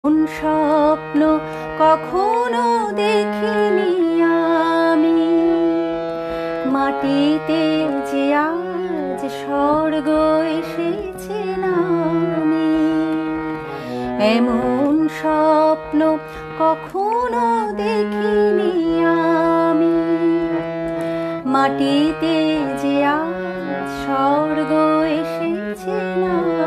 কোন স্বপ্ন কখনো দেখিনি আমি, মাটিতে যে আজ স্বর্গ এসেছে নামি। এমন স্বপ্ন কখনো দেখিনি আমি, মাটিতে যে আজ স্বর্গ এসেছে নামি।